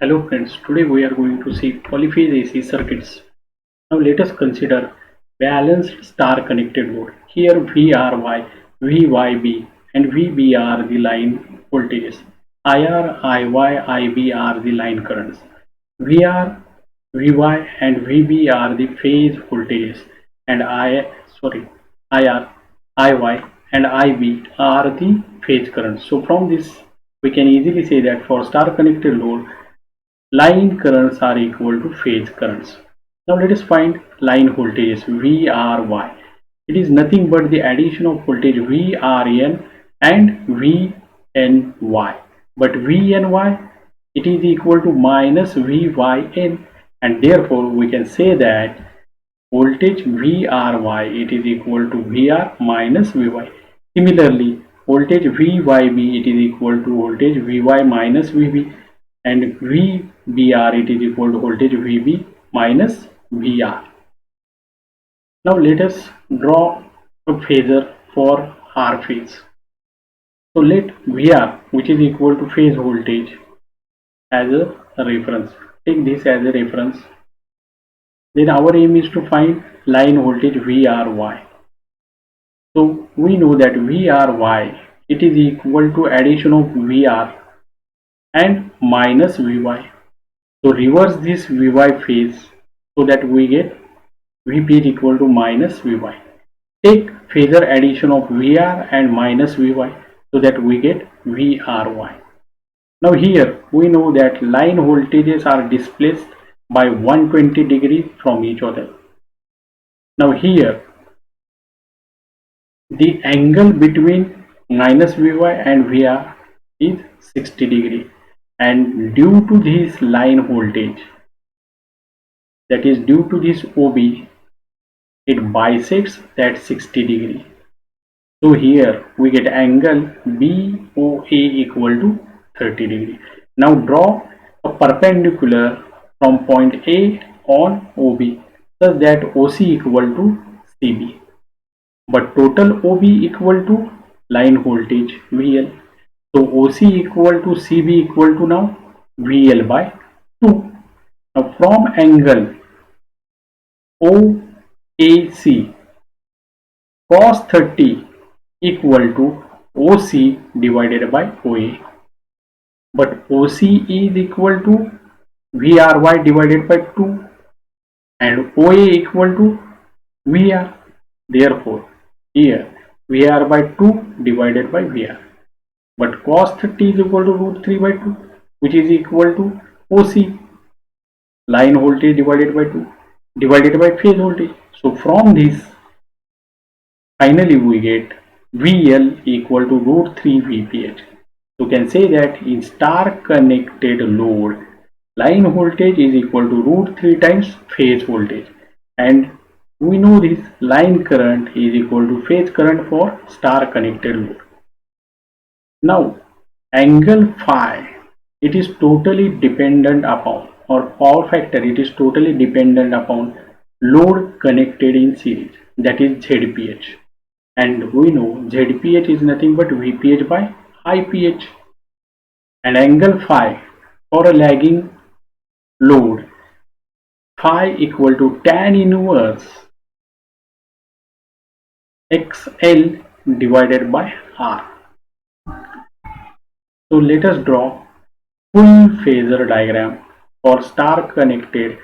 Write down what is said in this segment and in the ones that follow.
Hello friends, today we are going to see polyphase AC circuits. Now let us consider balanced star connected load. Here VRY, VYB and VB are the line voltages. IR, IY, IB are the line currents. VR, VY and VB are the phase voltages and IR, IY and IB are the phase currents. So from this we can easily say that for star connected load line currents are equal to phase currents. Now let us find line voltages VRY. It is nothing but the addition of voltage VRN and VNY. But VNY it is equal to minus VYN, and therefore we can say that voltage VRY it is equal to VR minus VY. Similarly, voltage VYB it is equal to voltage VY minus VB, and VBR it is equal to voltage VB minus VR. Now let us draw a phasor for R phase. So let VR which is equal to phase voltage as a reference. Take this as a reference. Then our aim is to find line voltage VRY. So we know that VRY it is equal to addition of VR and minus Vy. So reverse this Vy phase so that we get Vp is equal to minus Vy. Take phasor addition of Vr and minus Vy so that we get Vry. Now here we know that line voltages are displaced by 120 degree from each other. Now here the angle between minus Vy and Vr is 60 degree, and due to this line voltage, that is due to this OB, it bisects that 60 degree. So here we get angle BOA equal to 30 degree. Now draw a perpendicular from point A on OB such that OC equal to CB, but total OB equal to line voltage VL. So OC equal to CB equal to now VL by 2. Now from angle OAC, cos 30 equal to OC divided by OA. But OC is equal to VRY divided by 2 and OA equal to VR. Therefore, here VR by 2 divided by VR. But cos 30 is equal to root 3 by 2, which is equal to OC, line voltage divided by 2 divided by phase voltage. So from this finally we get VL equal to root 3 VPH. So you can say that in star connected load, line voltage is equal to root 3 times phase voltage, and we know this line current is equal to phase current for star connected load. Now angle phi it is totally dependent upon, or power factor it is totally dependent upon load connected in series, that is ZPH, and we know ZPH is nothing but VPH by IPH, and angle phi for a lagging load, phi equal to tan inverse XL divided by R. So let us draw full phasor diagram for star connected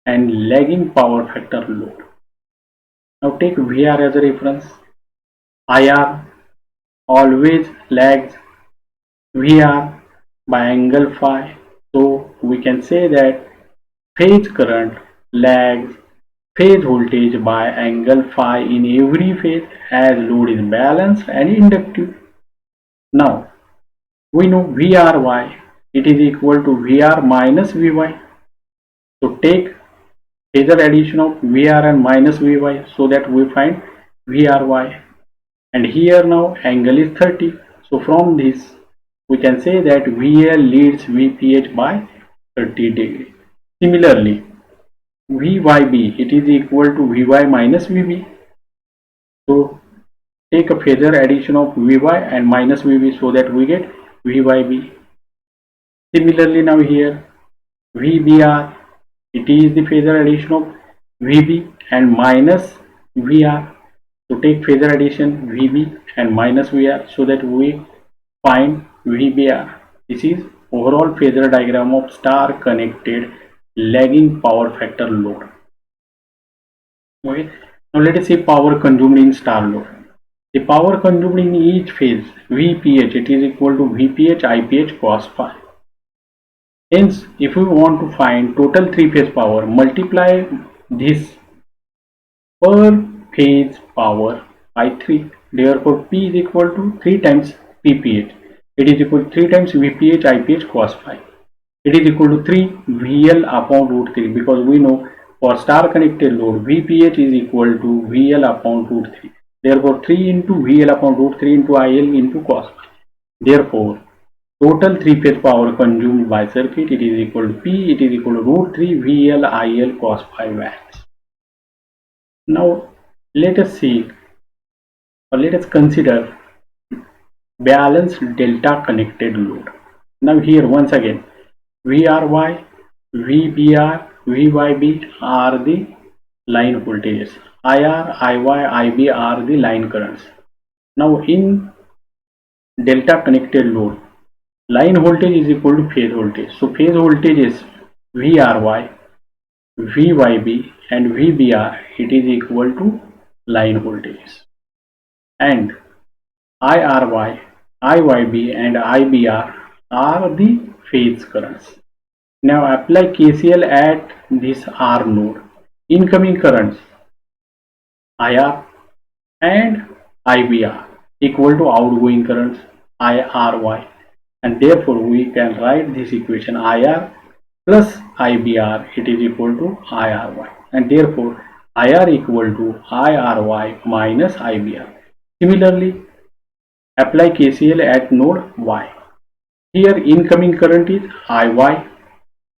and lagging power factor load. Now take VR as a reference. IR always lags VR by angle phi. So we can say that phase current lags phase voltage by angle phi in every phase as load is balanced and inductive. Now we know VRY it is equal to VR minus VY. So take phasor addition of VR and minus VY so that we find VRY, and here now angle is 30. So from this we can say that VL leads VPH by 30 degree. Similarly, VYB it is equal to VY minus VB. So take a phasor addition of VY and minus VB so that we get VYB. Similarly, now here VBR, it is the phasor addition of VB and minus VR. So take phasor addition VB and minus VR so that we find VBR. This is overall phasor diagram of star connected lagging power factor load. Okay. Now let us see power consumed in star load. The power consumed in each phase VPH, it is equal to VPH IPH cos phi. Hence, if we want to find total three-phase power, multiply this per phase power by 3. Therefore, P is equal to 3 times PPH. It is equal to 3 times VPH IPH cos phi. It is equal to 3 VL upon root 3 because we know for star connected load VPH is equal to VL upon root 3. Therefore, 3 into VL upon root 3 into IL into cos phi. Therefore, total three-phase power consumed by circuit, it is equal to P, it is equal to root 3 VL IL cos phi watts. Now let us see or let us consider balanced delta connected load. Now here once again VRY, VBR, VYB are the line voltages. IR, IY, IB are the line currents. Now in delta connected load, line voltage is equal to phase voltage. So phase voltage is VRY, VYB and VBR. It is equal to line voltages. And IRY, IYB and IBR are the phase currents. Now apply KCL at this R node. Incoming currents IR and IBR equal to outgoing currents IRY, and therefore we can write this equation IR plus IBR, it is equal to IRY, and therefore IR equal to IRY minus IBR. Similarly, apply KCL at node Y. Here incoming current is IY,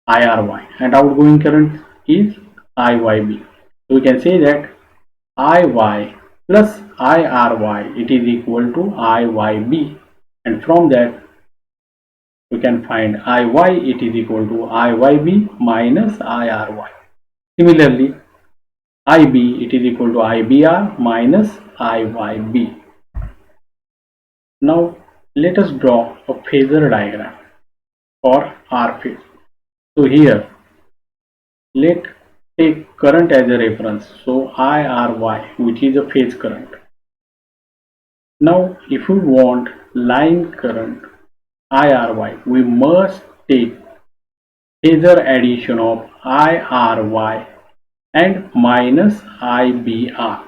IRY and outgoing current is IYB. So we can say that IY plus IRY, it is equal to IYB, and from that we can find IY, it is equal to IYB minus IRY. Similarly, IB, it is equal to IBR minus IYB. Now let us draw a phasor diagram for R phase. So here let take current as a reference. So IRY, which is a phase current. Now if we want line current IRY, we must take phasor addition of IRY and minus IBR.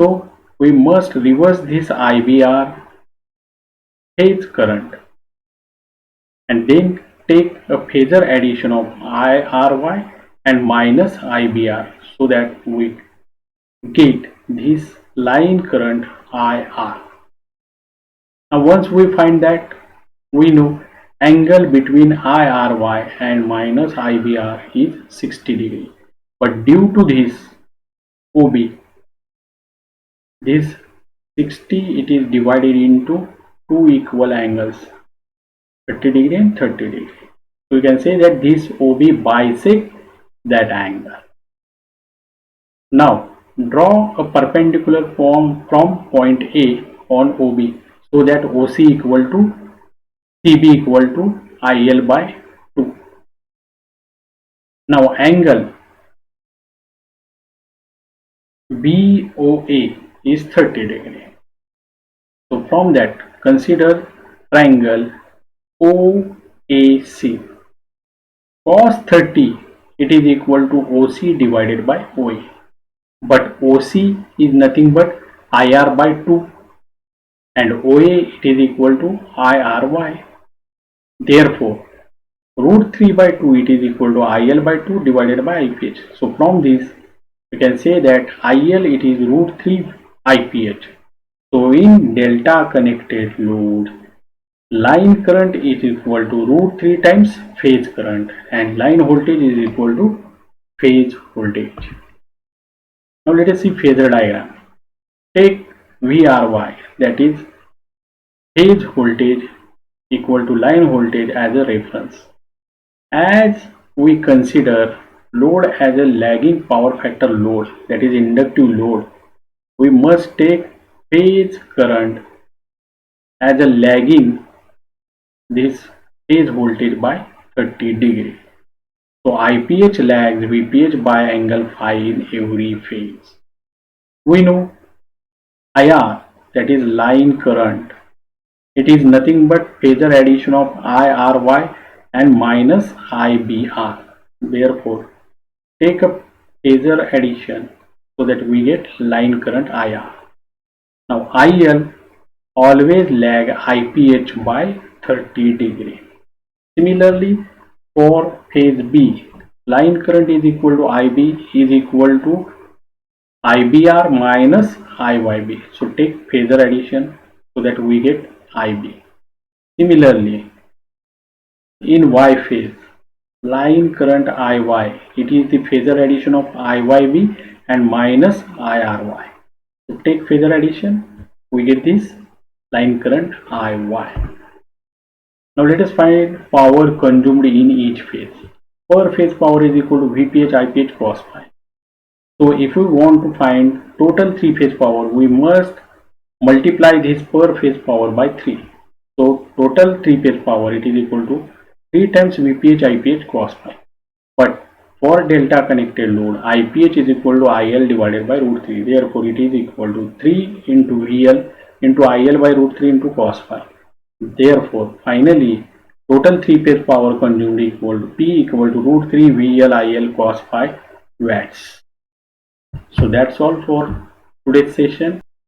So we must reverse this IBR phase current and then take a phasor addition of IRY and minus IBR so that we get this line current IR. Now once we find that, we know angle between IRY and minus IBR is 60 degree, but due to this OB, this 60, it is divided into two equal angles, 30 degree and 30 degree. So we can say that this OB bisects that angle. Now draw a perpendicular form from point A on OB so that OC equal to CB equal to IL by 2. Now angle BOA is 30 degree. So from that consider triangle OAC. Cos 30, it is equal to OC divided by OA. But OC is nothing but IR by 2 and OA, it is equal to IRY. Therefore, root 3 by 2, it is equal to IL by 2 divided by IPH. So from this we can say that IL, it is root 3 IPH. So in delta connected load, line current is equal to root 3 times phase current and line voltage is equal to phase voltage. Now let us see phasor diagram. Take VRY, that is phase voltage equal to line voltage as a reference. As we consider load as a lagging power factor load, that is inductive load, we must take phase current as a lagging this phase voltage by 30 degree. So IPH lags VPH by angle phi in every phase. We know IR, that is line current. It is nothing but phasor addition of IRY and minus IBR. Therefore, take a phasor addition so that we get line current IR. Now IL always lag IPH by 30 degree. Similarly, for phase B, line current is equal to IB is equal to IBR minus IYB. So take phasor addition so that we get IB. Similarly, in Y phase, line current IY, it is the phasor addition of IYB and minus IRY. So take phasor addition, we get this line current IY. Now let us find power consumed in each phase. Per phase power is equal to VPH IPH cos phi. So if we want to find total three phase power, we must multiply this per phase power by 3. So total three phase power, it is equal to 3 times VPH IPH cos phi. But for delta connected load, IPH is equal to IL divided by root 3. Therefore it is equal to 3 into VL into IL by root 3 into cos phi. Therefore finally total three phase power consumed equal to P equal to root 3 VL IL cos phi watts. So that's all for today's session.